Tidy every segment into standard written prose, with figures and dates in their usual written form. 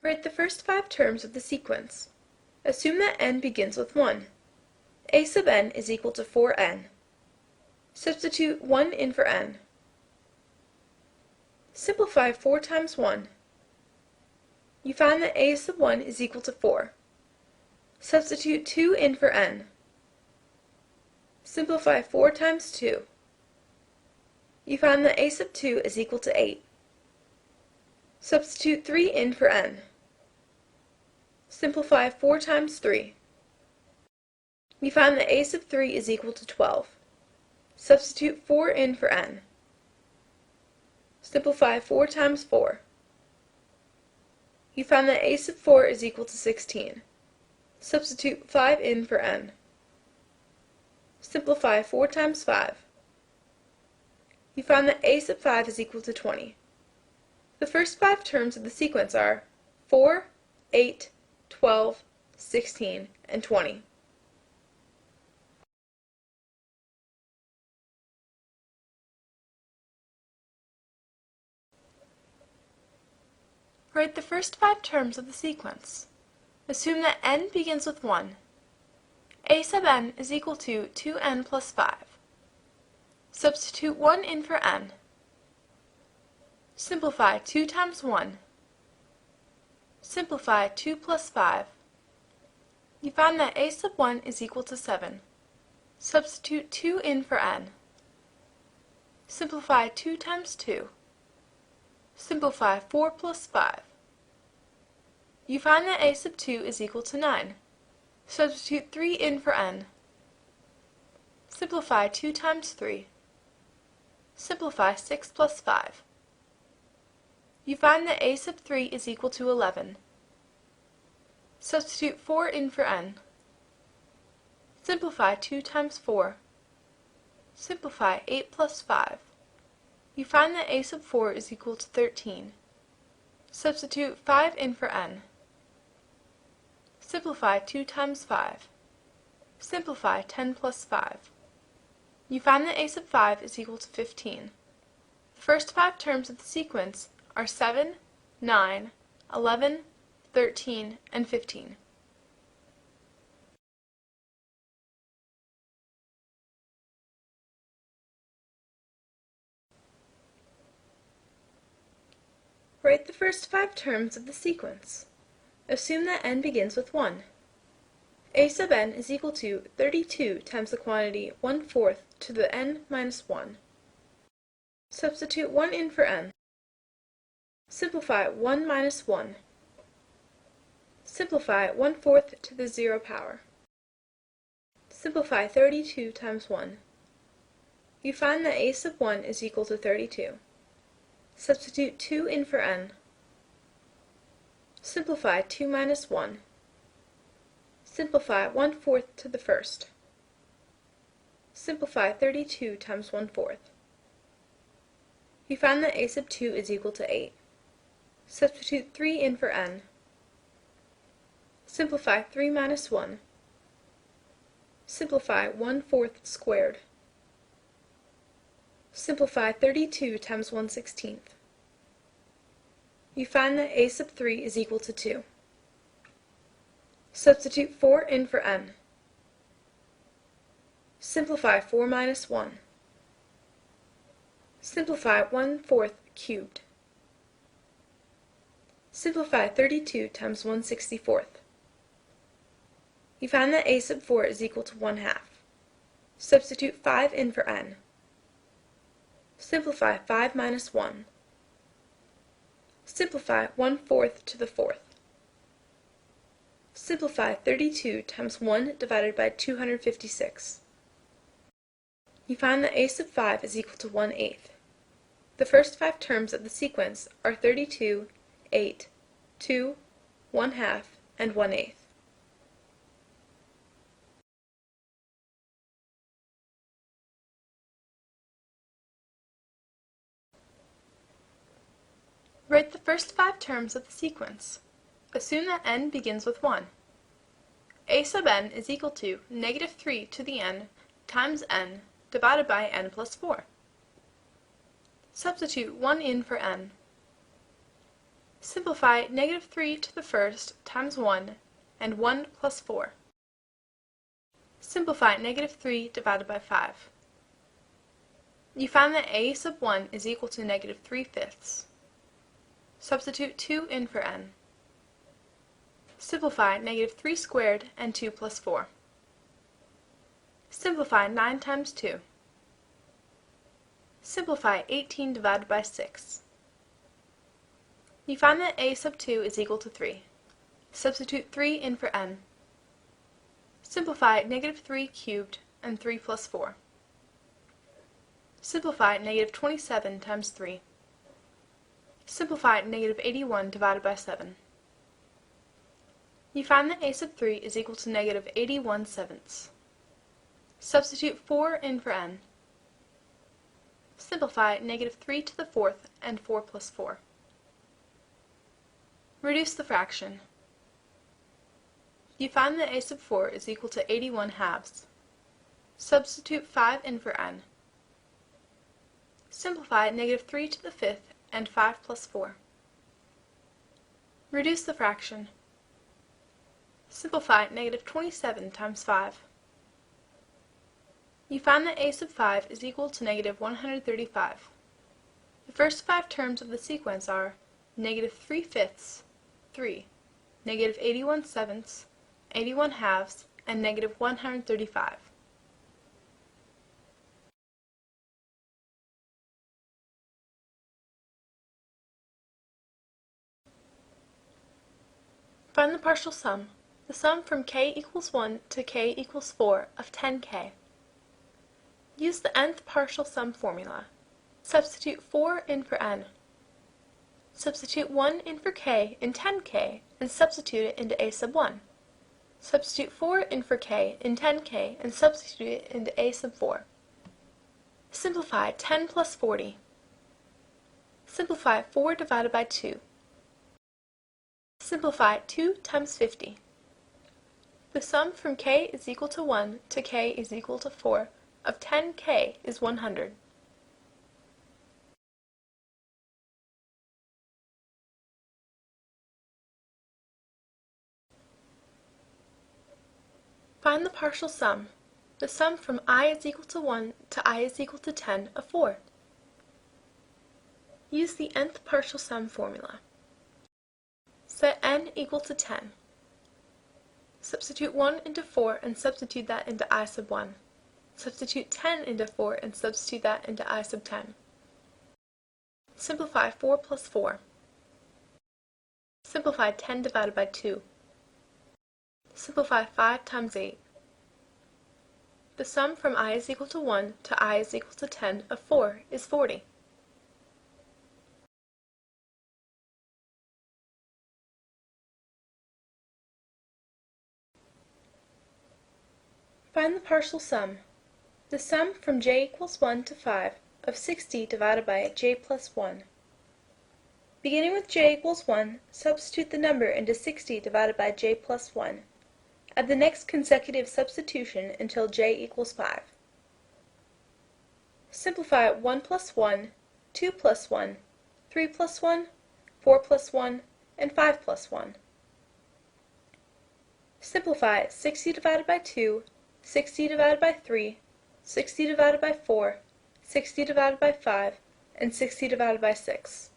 Write the first 5 terms of the sequence. Assume that n begins with 1. A sub n is equal to 4n. Substitute 1 in for n. Simplify 4 times 1. You find that a sub 1 is equal to 4. Substitute 2 in for n. Simplify 4 times 2. You find that a sub 2 is equal to 8. Substitute 3 in for n. Simplify 4 times 3. You find that a sub 3 is equal to 12. Substitute 4 in for n. Simplify 4 times 4. You find that a sub 4 is equal to 16. Substitute 5 in for n. Simplify 4 times 5. You find that a sub 5 is equal to 20. The first 5 terms of the sequence are 4, 8, 12, 16, and 20. Write the first 5 terms of the sequence. Assume that n begins with 1. A sub n is equal to 2n plus 5. Substitute 1 in for n. Simplify 2 times 1. Simplify 2 plus 5. You find that a sub 1 is equal to 7. Substitute 2 in for n. Simplify 2 times 2. Simplify 4 plus 5. You find that a sub 2 is equal to 9. Substitute 3 in for n. Simplify 2 times 3. Simplify 6 plus 5. You find that a sub 3 is equal to 11. Substitute 4 in for n. Simplify 2 times 4. Simplify 8 plus 5. You find that a sub 4 is equal to 13. Substitute 5 in for n. Simplify 2 times 5. Simplify 10 plus 5. You find that a sub 5 is equal to 15. The first 5 terms of the sequence are 7, 9, 11, 13, and 15. Write the first 5 terms of the sequence. Assume that n begins with 1. A sub n is equal to 32 times the quantity 1/4 to the n minus 1. Substitute 1 in for n. Simplify 1 minus 1. Simplify 1/4 to the 0 power. Simplify 32 times 1. You find that a sub 1 is equal to 32. Substitute 2 in for n. Simplify 2 minus 1. Simplify 1/4 to the first. Simplify 32 times 1/4. You find that a sub 2 is equal to 8. Substitute 3 in for n. Simplify 3 minus 1. Simplify 1/4 squared. Simplify 32 times 1/16. You find that a sub 3 is equal to 2. Substitute 4 in for n. Simplify 4 minus 1. Simplify 1/4 cubed. Simplify 32 times 1/64. You find that a sub 4 is equal to 1/2. Substitute 5 in for n. Simplify 5 minus 1. Simplify 1/4 to the fourth. Simplify 32 times 1 divided by 256. You find that a sub 5 is equal to 1/8. The first 5 terms of the sequence are 32, 8, 2, 1/2, and 1/8. Write the first 5 terms of the sequence. Assume that n begins with 1. A sub n is equal to -3 to the n times n divided by n plus 4. Substitute 1 in for n. Simplify negative 3 to the first times 1 and 1 plus 4. Simplify negative 3 divided by 5. You find that a sub 1 is equal to negative 3/5. Substitute 2 in for n. Simplify negative 3 squared and 2 plus 4. Simplify 9 times 2. Simplify 18 divided by 6. You find that a sub 2 is equal to 3. Substitute 3 in for n. Simplify negative 3 cubed and 3 plus 4. Simplify negative 27 times 3. Simplify negative 81 divided by 7. You find that a sub 3 is equal to negative 81/7. Substitute 4 in for n. Simplify negative 3 to the fourth and 4 plus 4. Reduce the fraction. You find that a sub 4 is equal to 81/2. Substitute 5 in for n. Simplify negative 3 to the fifth and 5 plus 4. Reduce the fraction. Simplify negative 27 times 5. You find that a sub 5 is equal to negative 135. The first 5 terms of the sequence are negative 3/5, 3, negative 81/7, 81/2, and negative 135. Find the partial sum. The sum from k equals 1 to k equals 4 of 10k. Use the nth partial sum formula. Substitute 4 in for n. Substitute 1 in for k in 10k and substitute it into a sub 1. Substitute 4 in for k in 10k and substitute it into a sub 4. Simplify 10 plus 40. Simplify 4 divided by 2. Simplify 2 times 50. The sum from k is equal to 1 to k is equal to 4 of 10k is 100. Find the partial sum. The sum from I is equal to 1 to I is equal to 10 of 4. Use the nth partial sum formula. Set n equal to 10. Substitute 1 into 4 and substitute that into I sub 1. Substitute 10 into 4 and substitute that into I sub 10. Simplify 4 plus 4. Simplify 10 divided by 2. Simplify 5 times 8. The sum from I is equal to 1 to I is equal to 10 of 4 is 40. Find the partial sum. The sum from j equals 1 to 5 of 60 divided by j plus 1. Beginning with j equals 1, substitute the number into 60 divided by j plus 1. Add the next consecutive substitution until j equals 5. Simplify 1 plus 1, 2 plus 1, 3 plus 1, 4 plus 1, and 5 plus 1. Simplify 60 divided by 2, 60 divided by 3, 60 divided by 4, 60 divided by 5, and 60 divided by 6.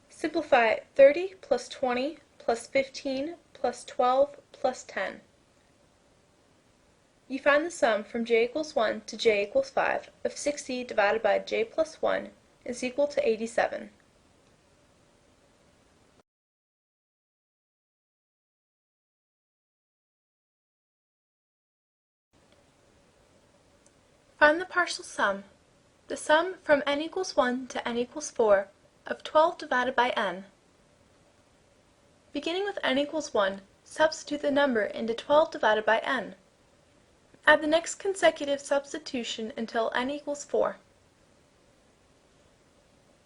Simplify 30 plus 20 plus 15 plus 12 plus 10. You find the sum from j equals 1 to j equals 5 of 60 divided by j plus 1 is equal to 87. Find the partial sum. The sum from n equals 1 to n equals 4 of 12 divided by n. Beginning with n equals 1, substitute the number into 12 divided by n. Add the next consecutive substitution until n equals 4.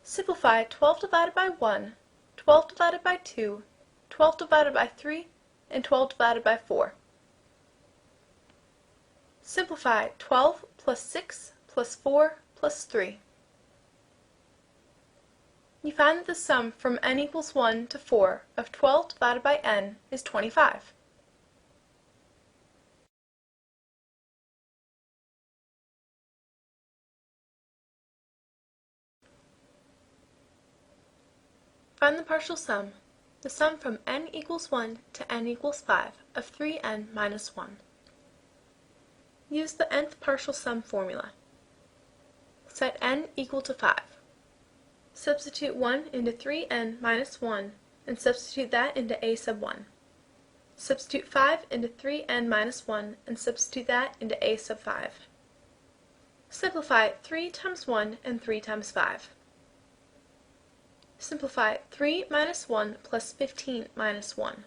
Simplify 12 divided by 1, 12 divided by 2, 12 divided by 3, and 12 divided by 4. Simplify 12 plus 6 plus 4 plus 3. you find that the sum from n equals 1 to 4 of 12 divided by n is 25. Find the partial sum, the sum from n equals 1 to n equals 5 of 3n minus 1. Use the nth partial sum formula. Set n equal to 5. Substitute 1 into 3n minus 1 and substitute that into a sub 1. Substitute 5 into 3n minus 1 and substitute that into a sub 5. Simplify 3 times 1 and 3 times 5. Simplify 3 minus 1 plus 15 minus 1.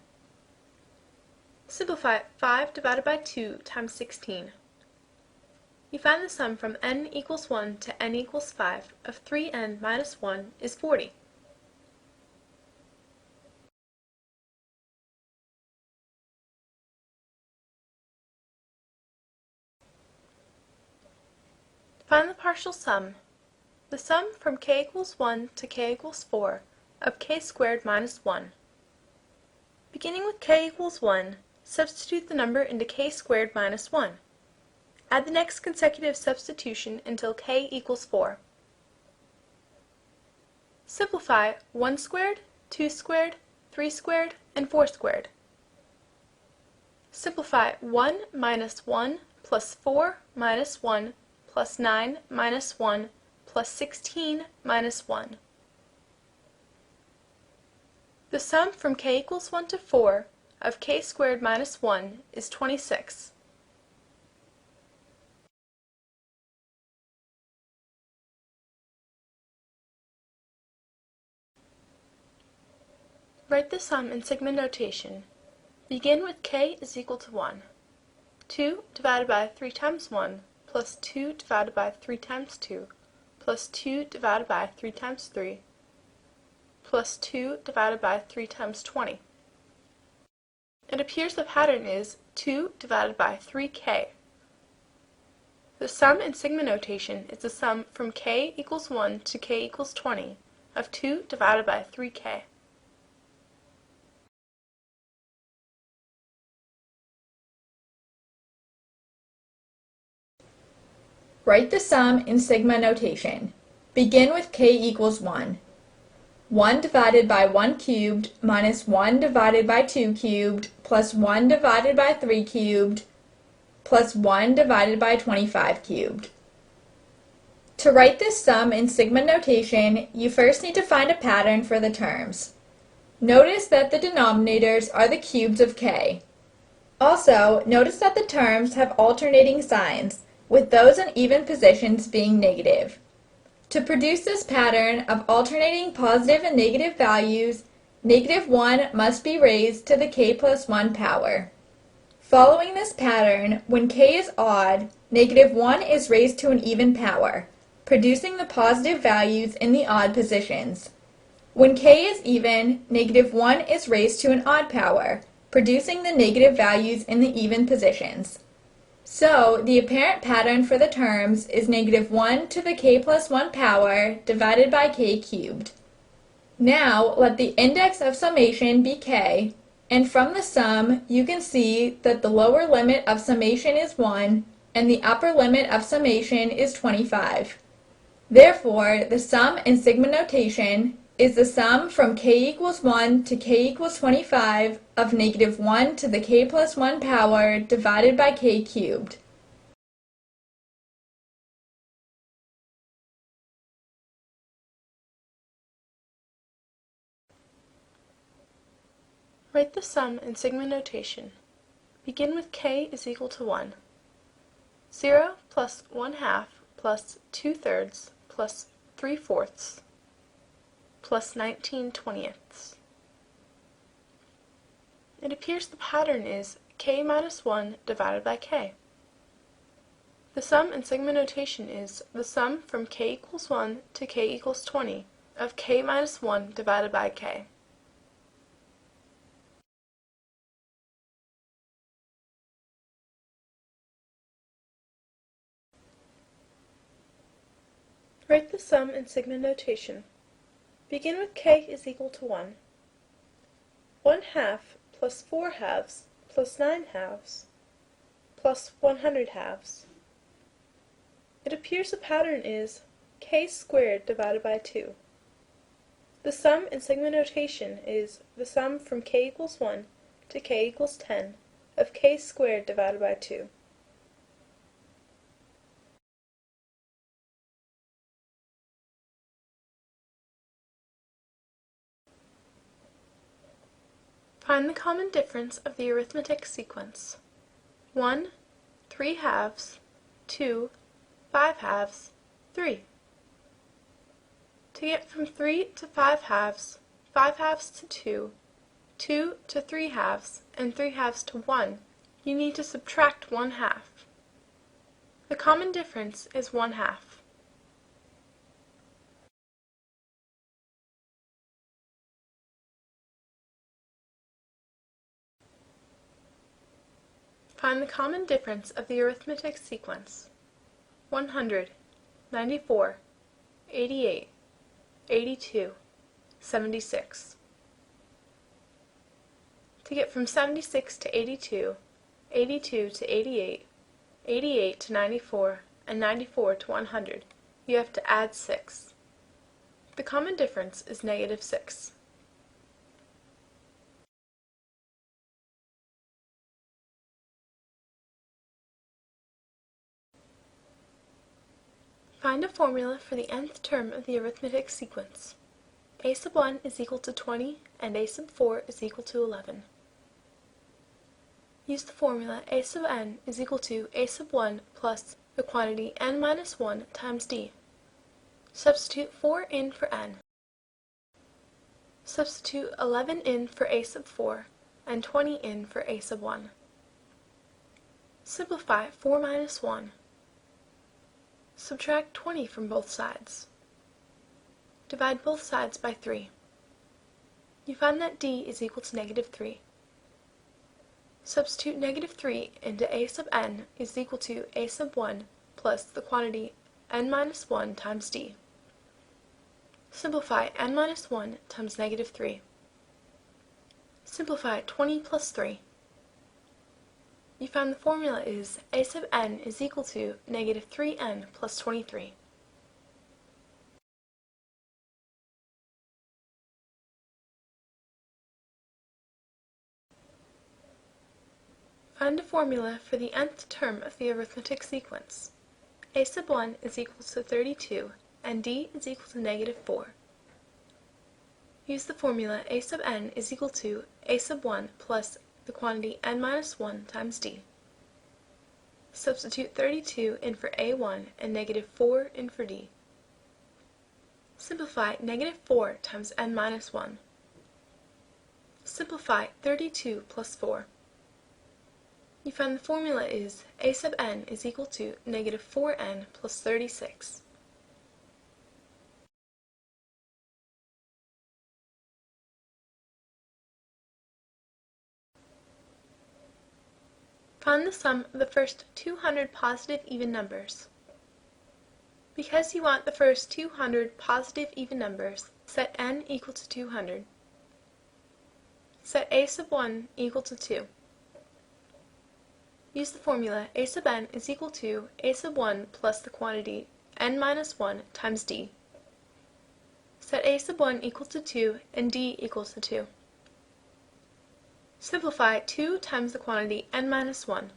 Simplify 5 divided by 2 times 16. You find the sum from n equals 1 to n equals 5 of 3n minus 1 is 40. Find the partial sum, the sum from k equals 1 to k equals 4 of k squared minus 1. Beginning with k equals 1, substitute the number into k squared minus 1. Add the next consecutive substitution until k equals 4. Simplify 1 squared, 2 squared, 3 squared, and 4 squared. Simplify 1 minus 1 plus 4 minus 1 plus 9 minus 1 plus 16 minus 1. The sum from k equals 1 to 4 of k squared minus 1 is 26. Write the sum in sigma notation. Begin with k is equal to 1. 2 divided by 3 times 1 plus 2 divided by 3 times 2 plus 2 divided by 3 times 3 plus 2 divided by 3 times 20. It appears the pattern is 2 divided by 3k. The sum in sigma notation is the sum from k equals 1 to k equals 20 of 2 divided by 3k. Write the sum in sigma notation. Begin with k equals 1. 1 divided by 1 cubed minus 1 divided by 2 cubed plus 1 divided by 3 cubed plus 1 divided by 25 cubed. To write this sum in sigma notation, you first need to find a pattern for the terms. Notice that the denominators are the cubes of k. Also, notice that the terms have alternating signs, with those in even positions being negative. To produce this pattern of alternating positive and negative values, -1 must be raised to the k plus 1 power. Following this pattern, when k is odd, -1 is raised to an even power, producing the positive values in the odd positions. When k is even, -1 is raised to an odd power, producing the negative values in the even positions. So, the apparent pattern for the terms is -1 to the k plus 1 power divided by k cubed. Now, let the index of summation be k, and from the sum, you can see that the lower limit of summation is 1, and the upper limit of summation is 25. Therefore, the sum in sigma notation is the sum from k equals 1 to k equals 25 of -1 to the k plus 1 power divided by k cubed. Write the sum in sigma notation. Begin with k is equal to 1. 0 plus 1/2 plus 2/3 plus 3/4 plus 19/20. It appears the pattern is k minus 1 divided by k. The sum in sigma notation is the sum from k equals 1 to k equals 20 of k minus 1 divided by k. Write the sum in sigma notation. Begin with k is equal to 1. 1/2 plus 4 halves plus 9 halves plus 100 halves. It appears the pattern is k squared divided by 2. The sum in sigma notation is the sum from k equals 1 to k equals 10 of k squared divided by 2. Find the common difference of the arithmetic sequence. 1, 3 halves, 2, 5 halves, 3. To get from 3 to 5 halves to 2, 2 to 3 halves, and 3 halves to 1, you need to subtract 1/2. The common difference is 1/2. Find the common difference of the arithmetic sequence. 100, 94, 88, 82, 76. To get from 76 to 82, 82 to 88, 88 to 94, and 94 to 100, you have to add 6. The common difference is -6. Find a formula for the nth term of the arithmetic sequence. A sub 1 is equal to 20 and a sub 4 is equal to 11. Use the formula a sub n is equal to a sub 1 plus the quantity n minus 1 times d. Substitute 4 in for n. Substitute 11 in for a sub 4 and 20 in for a sub 1. Simplify 4 minus 1. Subtract 20 from both sides. Divide both sides by 3. You find that d is equal to -3. Substitute -3 into a sub n is equal to a sub 1 plus the quantity n minus 1 times d. Simplify n minus 1 times -3. Simplify 20 plus 3. You find the formula is a sub n is equal to -3n plus 23. Find a formula for the nth term of the arithmetic sequence. A sub 1 is equal to 32 and d is equal to -4. Use the formula a sub n is equal to a sub 1 plus the quantity n minus 1 times d. Substitute 32 in for a1 and -4 in for d. Simplify -4 times n minus 1. Simplify 32 plus 4. You find the formula is a sub n is equal to -4n plus 36. Find the sum of the first 200 positive even numbers. Because you want the first 200 positive even numbers, set n equal to 200. Set a sub 1 equal to 2. Use the formula a sub n is equal to a sub 1 plus the quantity n minus 1 times d. Set a sub 1 equal to 2 and d equals to 2. Simplify 2 times the quantity n minus 1.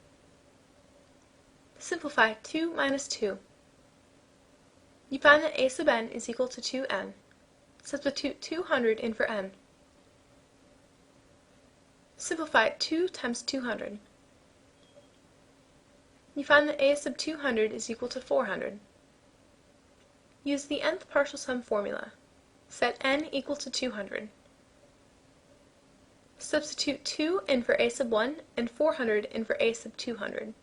Simplify 2 minus 2. You find that a sub n is equal to 2n. Substitute 200 in for n. Simplify 2 times 200. You find that a sub 200 is equal to 400. Use the nth partial sum formula. Set n equal to 200. Substitute 2 in for a sub 1 and 400 in for a sub 200.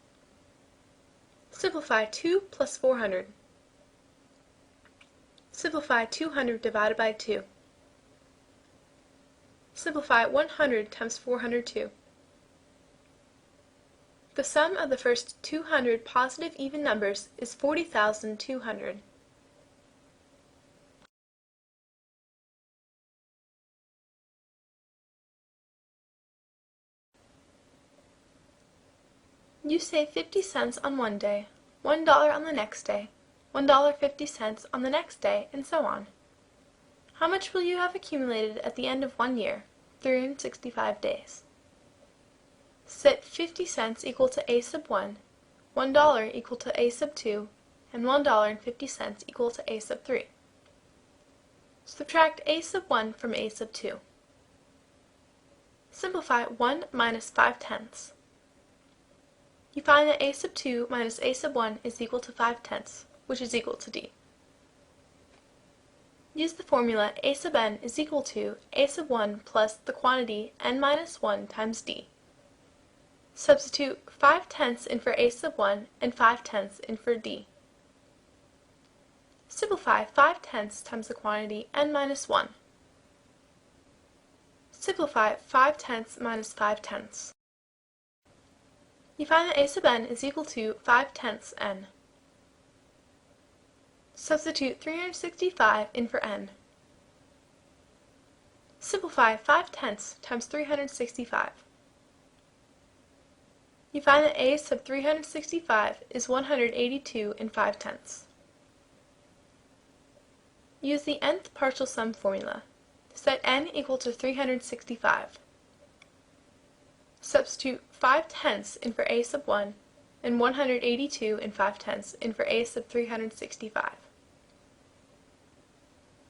Simplify 2 plus 400. Simplify 200 divided by 2. Simplify 100 times 402. The sum of the first 200 positive even numbers is 40,200. You save 50 cents on one day, $1 on the next day, $1.50 on the next day, and so on. How much will you have accumulated at the end of 1 year, 365 days? Set 50 cents equal to a sub 1, $1 equal to a sub 2, and $1.50 equal to a sub 3. Subtract a sub 1 from a sub 2. Simplify 1 minus 5/10. You find that a sub 2 minus a sub 1 is equal to 5/10, which is equal to d. Use the formula a sub n is equal to a sub 1 plus the quantity n minus 1 times d. Substitute 5/10 in for a sub 1 and 5/10 in for d. Simplify 5/10 times the quantity n minus 1. Simplify 5/10 minus 5/10. You find that a sub n is equal to 5/10 n. Substitute 365 in for n. Simplify 5/10 times 365. You find that a sub 365 is 182 and 5/10. Use the nth partial sum formula. Set n equal to 365. Substitute 5/10 in for a sub 1 and 182 and 5/10 in for a sub 365.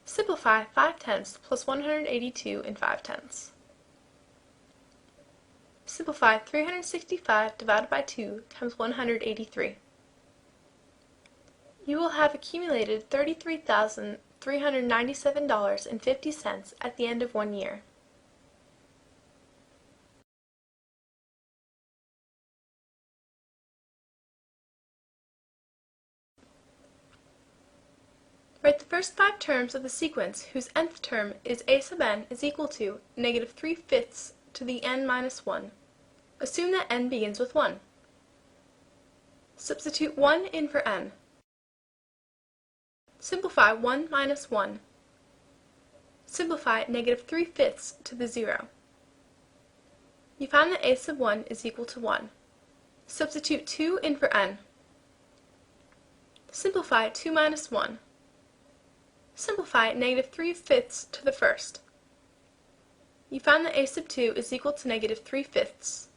Simplify 5/10 plus 182 and 5/10. Simplify 365 divided by 2 times 183. You will have accumulated $33,397.50 at the end of 1 year. Write the first 5 terms of the sequence whose nth term is a sub n is equal to -3/5 to the n minus 1. Assume that n begins with 1. Substitute 1 in for n. Simplify 1 minus 1. Simplify -3/5 to the 0. You find that a sub 1 is equal to 1. Substitute 2 in for n. Simplify 2 minus 1. Simplify -3/5 to the first. You find that a sub 2 is equal to -3/5.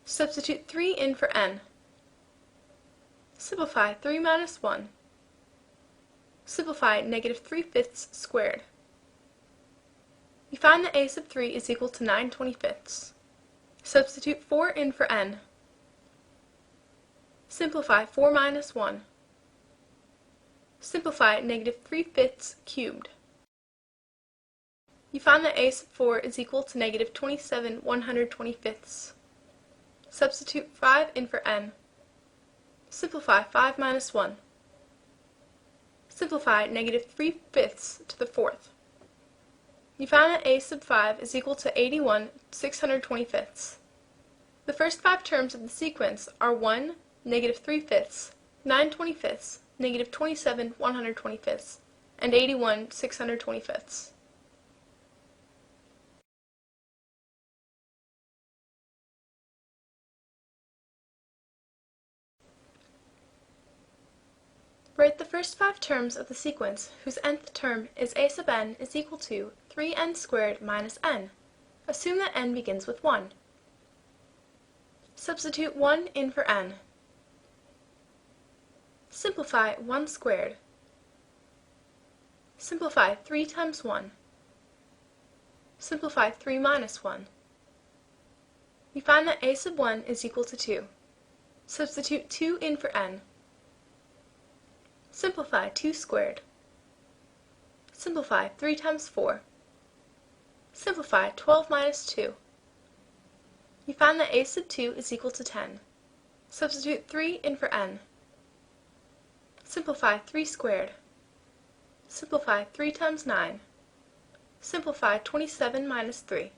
Substitute 3 in for n. Simplify 3 minus 1. Simplify -3/5 squared. You find that a sub 3 is equal to 9/25. Substitute 4 in for n. Simplify 4 minus 1. Simplify -3/5 cubed. You find that a sub 4 is equal to -27/125. Substitute 5 in for n. Simplify 5 minus 1. Simplify -3/5 to the fourth. You find that a sub 5 is equal to 81/625. The first 5 terms of the sequence are 1, -3/5, 9/25, -27/125, and 81/625. Write the first 5 terms of the sequence whose nth term is a sub n is equal to 3n squared minus n. Assume that n begins with 1. Substitute 1 in for n. Simplify 1 squared. Simplify 3 times 1. Simplify 3 minus 1. You find that a sub 1 is equal to 2. Substitute 2 in for n. Simplify 2 squared. Simplify 3 times 4. Simplify 12 minus 2. You find that a sub 2 is equal to 10. Substitute 3 in for n. Simplify 3 squared. Simplify 3 times 9. Simplify 27 minus 3.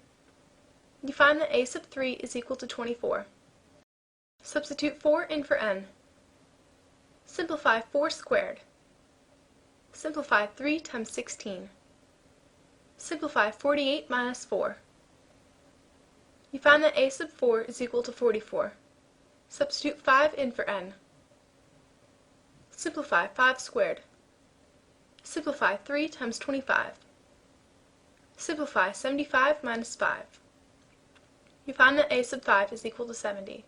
You find that a sub 3 is equal to 24. Substitute 4 in for n. Simplify 4 squared. Simplify 3 times 16. Simplify 48 minus 4. You find that a sub 4 is equal to 44. Substitute 5 in for n. Simplify 5 squared. Simplify 3 times 25. Simplify 75 minus 5. You find that a sub 5 is equal to 70.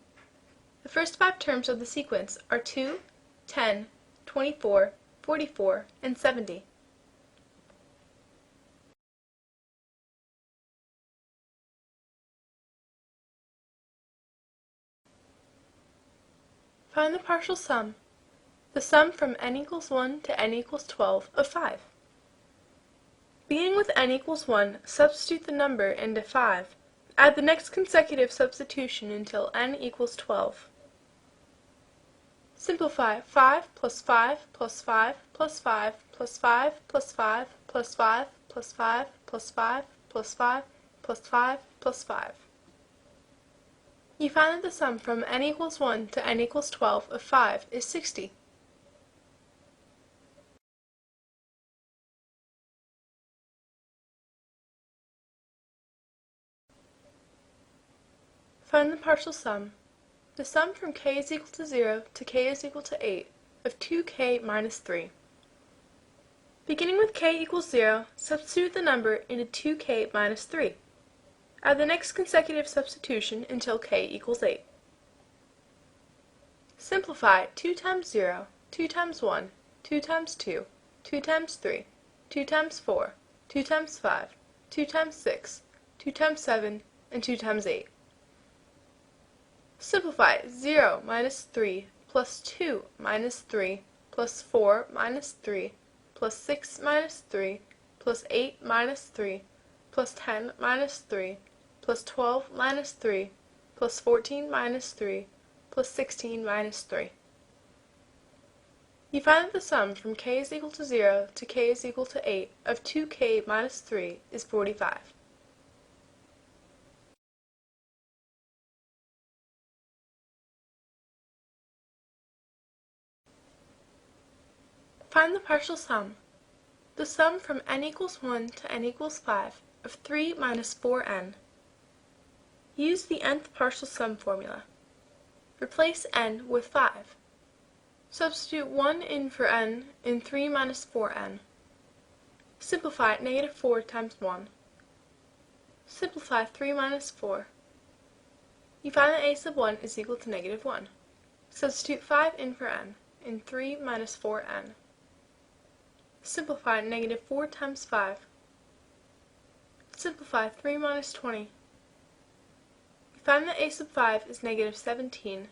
The first 5 terms of the sequence are 2, 10, 24, 44, and 70. Find the partial sum, the sum from n equals 1 to n equals 12 of 5. Beginning with n equals 1, substitute the number into 5. Add the next consecutive substitution until n equals 12. Simplify 5 plus 5 plus 5 plus 5 plus 5 plus 5 plus 5 plus 5 plus 5 plus 5 plus 5 plus 5. You find that the sum from n equals 1 to n equals 12 of 5 is 60. Find the partial sum, the sum from k is equal to 0 to k is equal to 8 of 2k minus 3. Beginning with k equals 0, substitute the number into 2k minus 3. Add the next consecutive substitution until k equals 8. Simplify 2 times 0, 2 times 1, 2 times 2, 2 times 3, 2 times 4, 2 times 5, 2 times 6, 2 times 7, and 2 times 8. Simplify 0 minus 3 plus 2 minus 3 plus 4 minus 3 plus 6 minus 3 plus 8 minus 3 plus 10 minus 3 plus 12 minus 3 plus 14 minus 3 plus 16 minus 3. You find that the sum from k is equal to 0 to k is equal to 8 of 2k minus 3 is 45. Find the partial sum, the sum from n equals 1 to n equals 5 of 3 minus 4n. Use the nth partial sum formula. Replace n with 5. Substitute 1 in for n in 3 minus 4n. Simplify negative 4 times 1. Simplify 3 minus 4. You find that a sub 1 is equal to negative 1. Substitute 5 in for n in 3 minus 4n. Simplify negative 4 times 5. Simplify 3 minus 20. You find that a sub 5 is negative 17.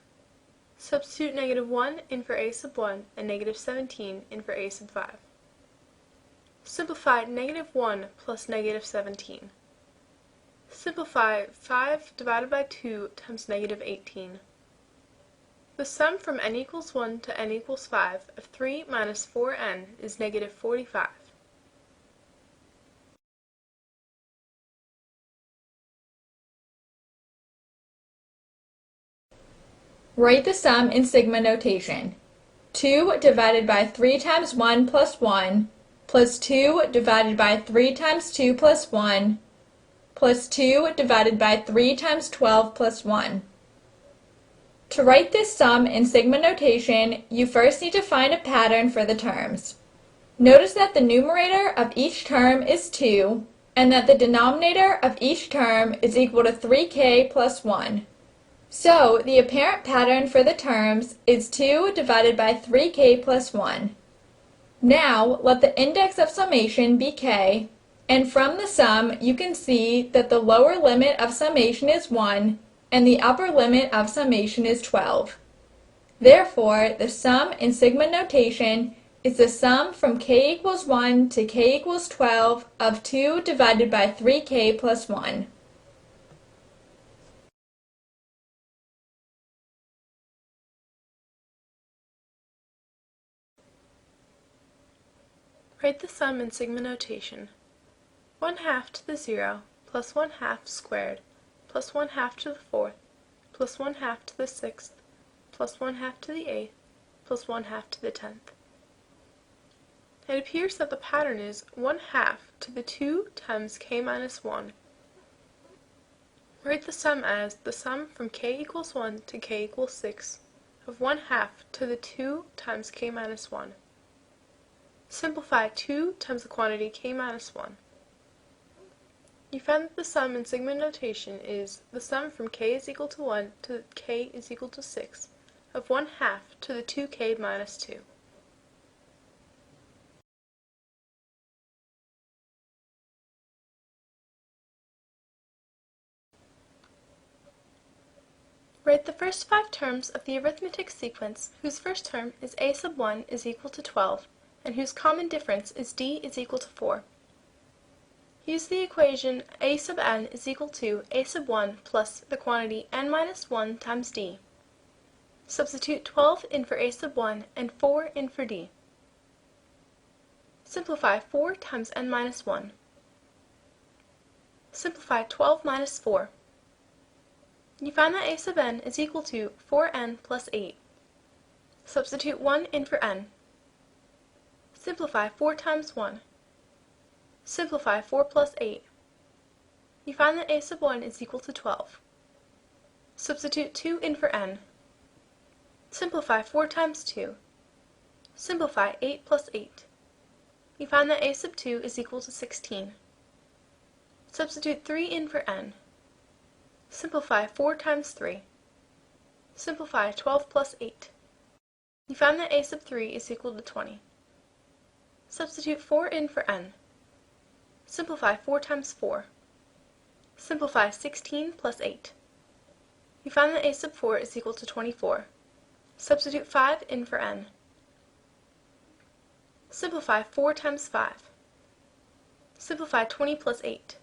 Substitute negative 1 in for a sub 1 and negative 17 in for a sub 5. Simplify negative 1 plus negative 17. Simplify 5 divided by 2 times negative 18. The sum from n equals 1 to n equals 5 of 3 minus 4n is negative 45. Write the sum in sigma notation. 2 divided by 3 times 1 plus 1 plus 2 divided by 3 times 2 plus 1 plus 2 divided by 3 times 12 plus 1. To write this sum in sigma notation, you first need to find a pattern for the terms. Notice that the numerator of each term is 2, and that the denominator of each term is equal to 3k plus 1. So, the apparent pattern for the terms is 2 divided by 3k plus 1. Now, let the index of summation be k, and from the sum you can see that the lower limit of summation is 1, and the upper limit of summation is 12. Therefore, the sum in sigma notation is the sum from k equals 1 to k equals 12 of 2 divided by 3k plus 1. Write the sum in sigma notation. 1/2 to the 0 plus 1/2 squared plus 1/2 to the 4th plus 1/2 to the 6th plus 1/2 to the 8th plus 1/2 to the 10th. It appears that the pattern is 1/2 to the 2 times k minus 1. Write the sum as the sum from k equals 1 to k equals 6 of 1/2 to the 2 times k minus 1. Simplify 2 times the quantity k minus 1. You find that the sum in sigma notation is the sum from k is equal to 1 to k is equal to 6 of 1/2 to the 2k minus 2. Write the first 5 terms of the arithmetic sequence whose first term is a sub 1 is equal to 12 and whose common difference is d is equal to 4. Use the equation a sub n is equal to a sub 1 plus the quantity n minus 1 times d. Substitute 12 in for a sub 1 and 4 in for d. Simplify 4 times n minus 1. Simplify 12 minus 4. You find that a sub n is equal to 4n plus 8. Substitute 1 in for n. Simplify 4 times 1. Simplify 4 plus 8. You find that a sub 1 is equal to 12. Substitute 2 in for n. Simplify 4 times 2. Simplify 8 plus 8. You find that a sub 2 is equal to 16. Substitute 3 in for n. Simplify 4 times 3. Simplify 12 plus 8. You find that a sub 3 is equal to 20. Substitute 4 in for n. Simplify 4 times 4. Simplify 16 plus 8. You find that a sub 4 is equal to 24. Substitute 5 in for n. Simplify 4 times 5. Simplify 20 plus 8.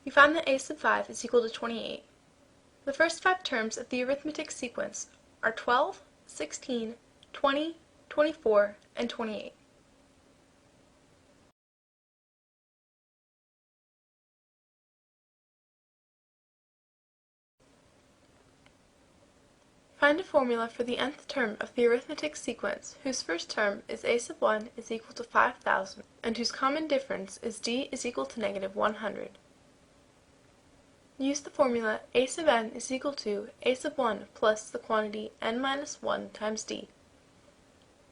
You find that a sub 5 is equal to 28. The first 5 terms of the arithmetic sequence are 12, 16, 20, 24, and 28. Find a formula for the nth term of the arithmetic sequence whose first term is a sub 1 is equal to 5,000 and whose common difference is d is equal to negative 100. Use the formula a sub n is equal to a sub 1 plus the quantity n minus 1 times d.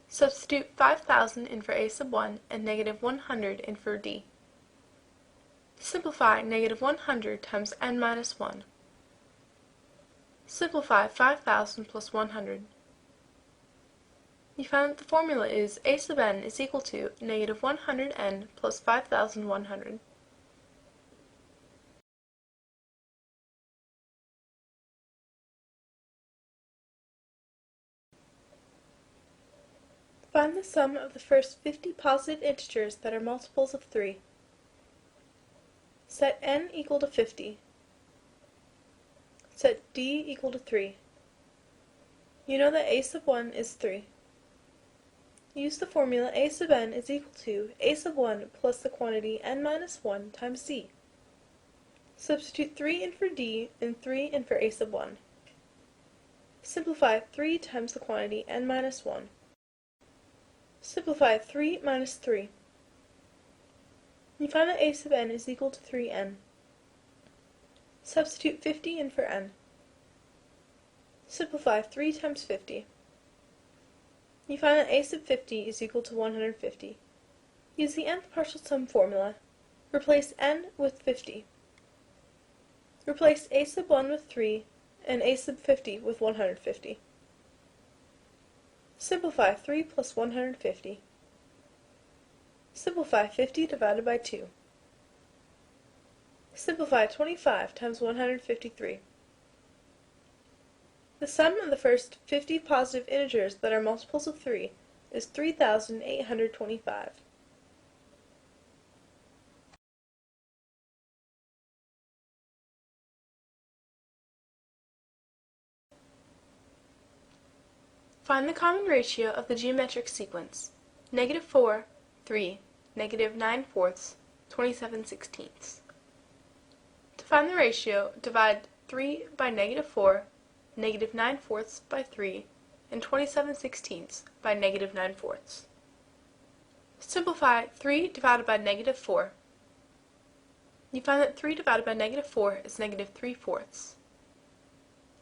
Substitute 5,000 in for a sub 1 and negative 100 in for d. Simplify negative 100 times n minus 1. Simplify 5,000 plus 100. You find that the formula is a sub n is equal to negative 100n plus 5,100. Find the sum of the first 50 positive integers that are multiples of 3. Set n equal to 50. Set d equal to 3. You know that a sub 1 is 3. Use the formula a sub n is equal to a sub 1 plus the quantity n minus 1 times d. Substitute 3 in for d and 3 in for a sub 1. Simplify 3 times the quantity n minus 1. Simplify 3 minus 3. You find that a sub n is equal to 3n. Substitute 50 in for n. Simplify 3 times 50. You find that a sub 50 is equal to 150. Use the nth partial sum formula. Replace n with 50. Replace a sub 1 with 3 and a sub 50 with 150. Simplify 3 plus 150. Simplify 50 divided by 2. Simplify 25 times 153. The sum of the first 50 positive integers that are multiples of 3 is 3,825. Find the common ratio of the geometric sequence. Negative 4, 3, negative 9 fourths, 27 sixteenths. To find the ratio, divide 3 by negative 4, negative 9 fourths by 3, and 27 sixteenths by negative 9 fourths. Simplify 3 divided by negative 4. You find that 3 divided by negative 4 is negative 3/4.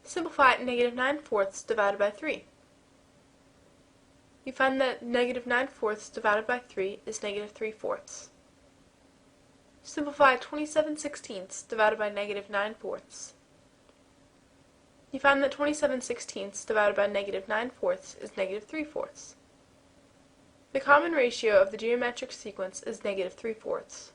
Simplify negative 9/4 divided by 3. You find that negative 9/4 divided by 3 is negative 3/4. Simplify 27/16 divided by negative 9/4. You find that 27/16 divided by negative 9/4 is negative 3/4. The common ratio of the geometric sequence is negative 3/4.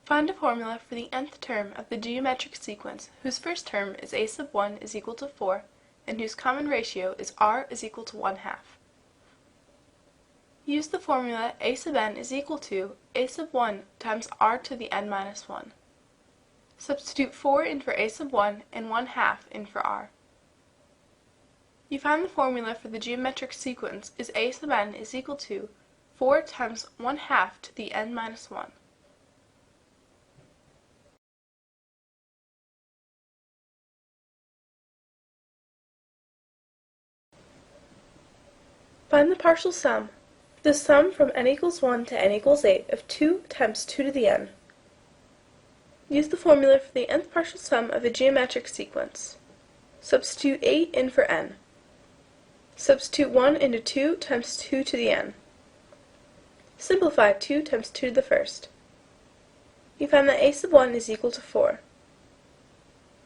Find a formula for the nth term of the geometric sequence whose first term is a sub 1 is equal to 4 and whose common ratio is r is equal to 1/2. Use the formula a sub n is equal to a sub 1 times r to the n minus 1. Substitute 4 in for a sub 1 and 1/2 in for r. You find the formula for the geometric sequence is a sub n is equal to 4 times 1/2 to the n minus 1. Find the partial sum. The sum from n equals 1 to n equals 8 of 2 times 2 to the n. Use the formula for the nth partial sum of a geometric sequence. Substitute 8 in for n. Substitute 1 into 2 times 2 to the n. Simplify 2 times 2 to the first. You find that a sub 1 is equal to 4.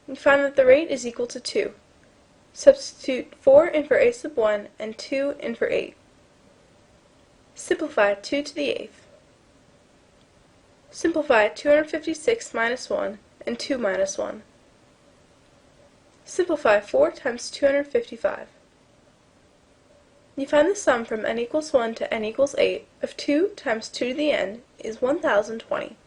You find that the rate is equal to 2. Substitute 4 in for a sub 1 and 2 in for 8. Simplify 2 to the 8th. Simplify 256 minus 1 and 2 minus 1. Simplify 4 times 255. You find the sum from n equals 1 to n equals 8 of 2 times 2 to the n is 1020.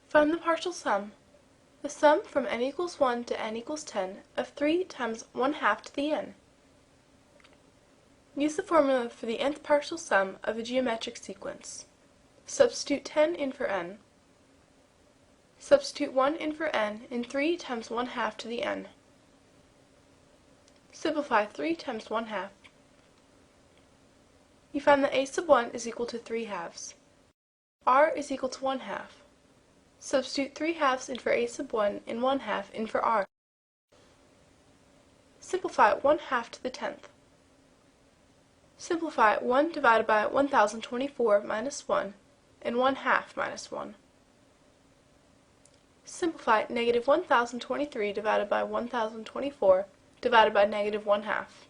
Find the partial sum. The sum from n equals 1 to n equals 10 of 3 times 1/2 to the n. Use the formula for the nth partial sum of a geometric sequence. Substitute 10 in for n. Substitute 1 in for n in 3 times 1/2 to the n. Simplify 3 times 1/2. You find that a sub 1 is equal to 3/2. R is equal to 1/2. Substitute 3/2 in for a sub 1 and 1/2 in for r. Simplify 1/2 to the 10th. Simplify 1 divided by 1024 minus 1 and 1/2 minus 1. Simplify negative 1023 divided by 1024 divided by negative 1/2.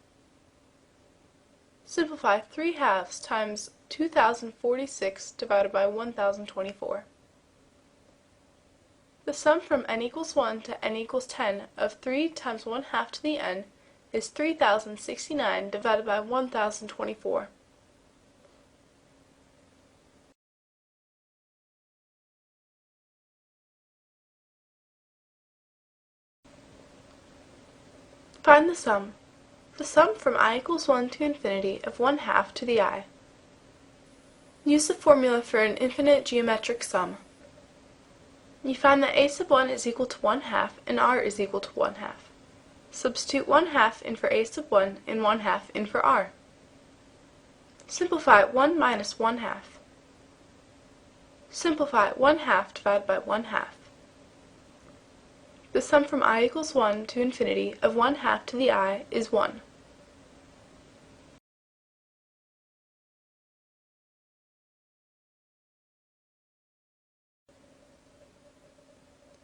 Simplify 3/2 times 2046 divided by 1024. The sum from n equals 1 to n equals 10 of 3 times 1/2 to the n is 3069 divided by 1024. Find the sum. The sum from I equals 1 to infinity of 1/2 to the I. Use the formula for an infinite geometric sum. You find that a sub 1 is equal to 1/2 and r is equal to 1/2. Substitute 1/2 in for a sub 1 and 1/2 in for r. Simplify 1 minus 1/2. Simplify 1/2 divided by 1/2. The sum from I equals 1 to infinity of 1/2 to the I is 1.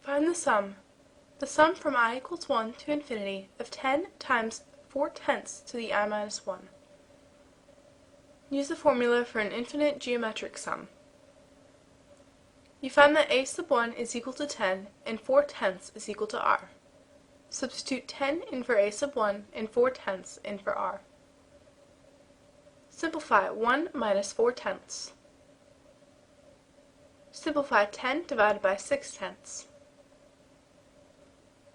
Find the sum. The sum from I equals 1 to infinity of 10 times 4/10 to the I minus 1. Use the formula for an infinite geometric sum. You find that a sub 1 is equal to 10 and 4/10 is equal to r. Substitute 10 in for a sub 1 and 4/10 in for r. Simplify 1 minus 4/10. Simplify 10 divided by 6/10.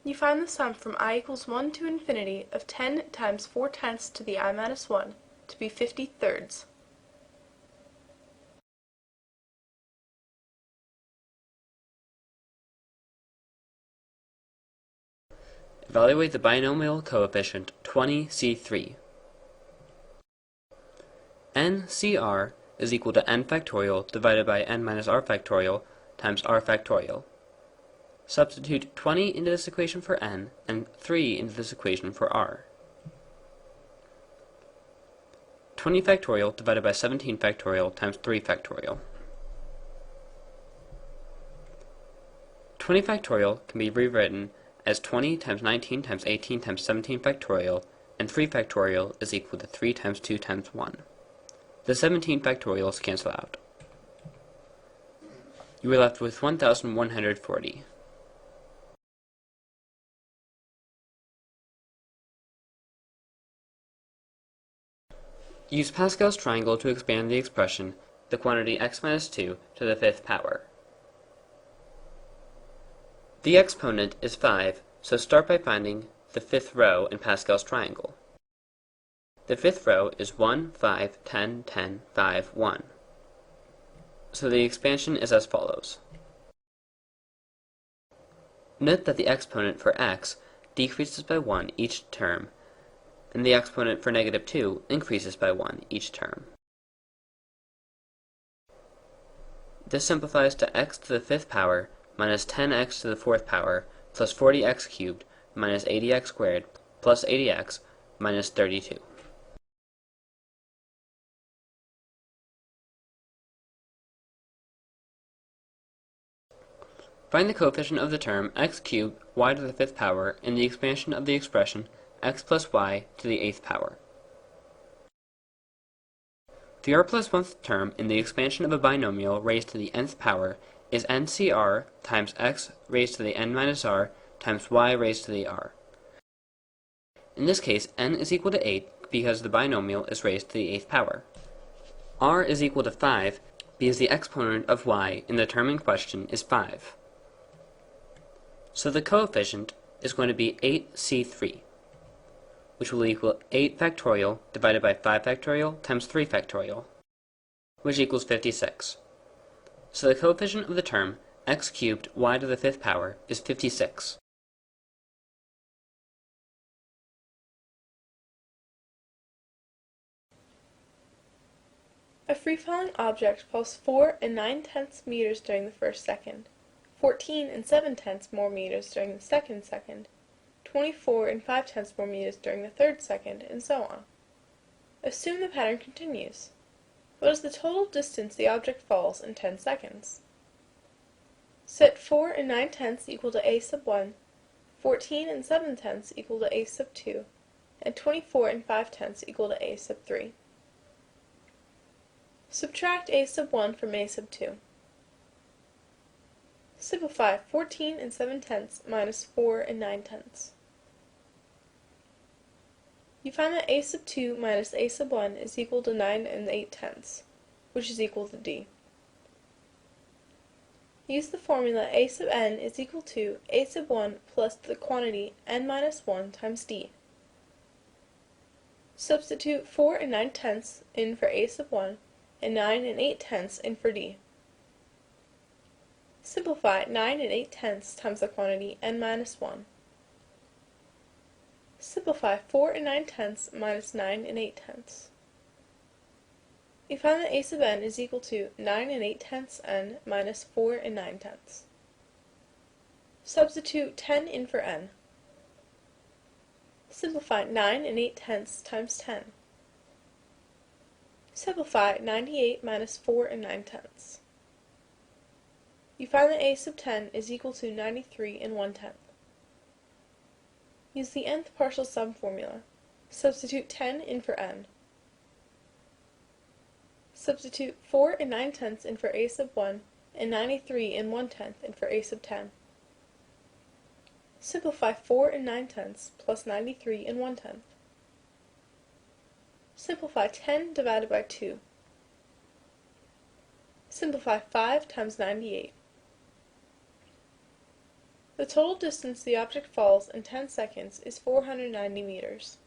You find the sum from I equals 1 to infinity of 10 times 4/10 to the I minus 1 to be 50 thirds. Evaluate the binomial coefficient 20c3. NCR is equal to n factorial divided by n minus r factorial times r factorial. Substitute 20 into this equation for n and 3 into this equation for r. 20 factorial divided by 17 factorial times 3 factorial. 20 factorial can be rewritten as 20 times 19 times 18 times 17 factorial, and 3 factorial is equal to 3 times 2 times 1. The 17 factorials cancel out. You are left with 1140. Use Pascal's triangle to expand the expression, the quantity x minus 2 to the fifth power. The exponent is 5, so start by finding the fifth row in Pascal's triangle. The fifth row is 1, 5, 10, 10, 5, 1. So the expansion is as follows. Note that the exponent for x decreases by 1 each term, and the exponent for negative 2 increases by 1 each term. This simplifies to x to the fifth power minus 10x to the fourth power plus 40x cubed minus 80x squared plus 80x minus 32. Find the coefficient of the term x cubed y to the fifth power in the expansion of the expression x plus y to the eighth power. The r plus 1th term in the expansion of a binomial raised to the nth power is NCR times x raised to the n minus r times y raised to the r. In this case, n is equal to 8 because the binomial is raised to the 8th power. R is equal to 5 because the exponent of y in the term in question is 5. So the coefficient is going to be 8c3, which will equal 8 factorial divided by 5 factorial times 3 factorial, which equals 56. So the coefficient of the term x cubed y to the fifth power is 56. A free-falling object falls 4 and 9/10 meters during the first second, 14 and 7/10 more meters during the second second, 24 and 5/10 more meters during the third second, and so on. Assume the pattern continues. What is the total distance the object falls in 10 seconds? Set 4 and 9/10 equal to a sub 1, 14 and 7/10 equal to a sub 2, and 24 and 5/10 equal to a sub 3. Subtract a sub 1 from a sub 2. Simplify 14 and 7/10 minus 4 and 9/10. You find that a sub 2 minus a sub 1 is equal to 9 and 8/10, which is equal to d. Use the formula a sub n is equal to a sub 1 plus the quantity n minus 1 times d. Substitute 4 and 9/10 in for a sub 1 and 9 and 8/10 in for d. Simplify 9 and 8/10 times the quantity n minus 1. Simplify 4 and 9/10 minus 9 and 8/10. We find that a sub n is equal to 9 and 8/10 n minus 4 and 9/10. Substitute 10 in for n. Simplify 9 and 8/10 times 10. Simplify 98 minus 4 and 9/10. You find that a sub 10 is equal to 93 and 1/10. Use the nth partial sum formula. Substitute 10 in for n. Substitute 4 and 9/10 in for a sub 1 and 93 and 1/10 in for a sub 10. Simplify 4 and 9/10 plus 93 and 1/10. Simplify 10 divided by 2. Simplify 5 times 98. The total distance the object falls in 10 seconds is 490 meters.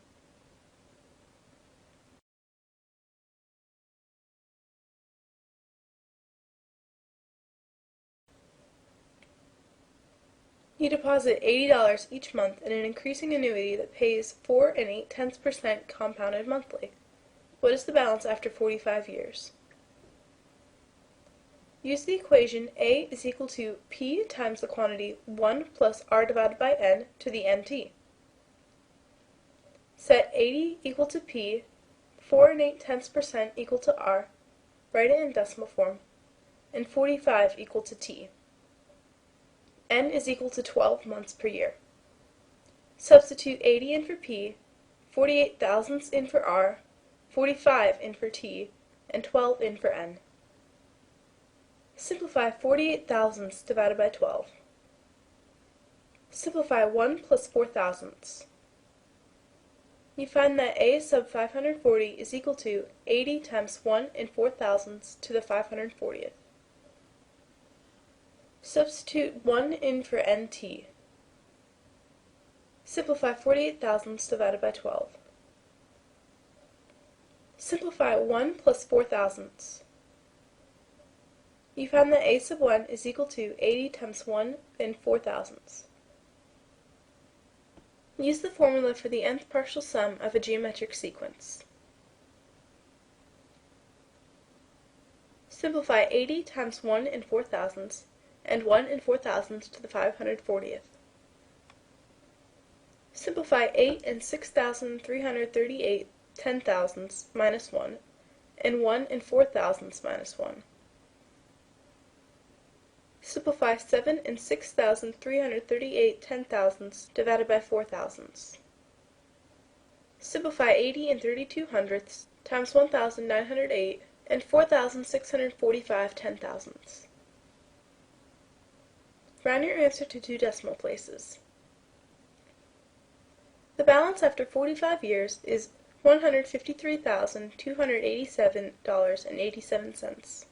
You deposit $80 each month in an increasing annuity that pays 4 8/10% compounded monthly. What is the balance after 45 years? Use the equation A is equal to P times the quantity 1 plus R divided by N to the NT. Set 80 equal to P, 4 8/10% equal to R, write it in decimal form, and 45 equal to T. N is equal to 12 months per year. Substitute 80 in for P, 48 thousandths in for R, 45 in for T, and 12 in for N. Simplify 48 thousandths divided by 12. Simplify 1 plus 4 thousandths. You find that A sub 540 is equal to 80 times 1 and 4 thousandths to the 540th. Substitute 1 in for NT. Simplify 48 thousandths divided by 12. Simplify 1 plus 4 thousandths. You find that A sub 1 is equal to 80 times 1 and 4 thousandths. Use the formula for the nth partial sum of a geometric sequence. Simplify 80 times 1 and 4 thousandths and 1 and 4 thousandths to the 540th. Simplify 8 and 6,338 10,000ths minus 1 and 1 and 4 thousandths minus 1. Simplify 7 and 6,338 10,000ths divided by 4 thousandths. Simplify 80 and 32 hundredths times 1,908 and 4,645 10,000ths. Round your answer to 2 decimal places. The balance after 45 years is $153,287.87.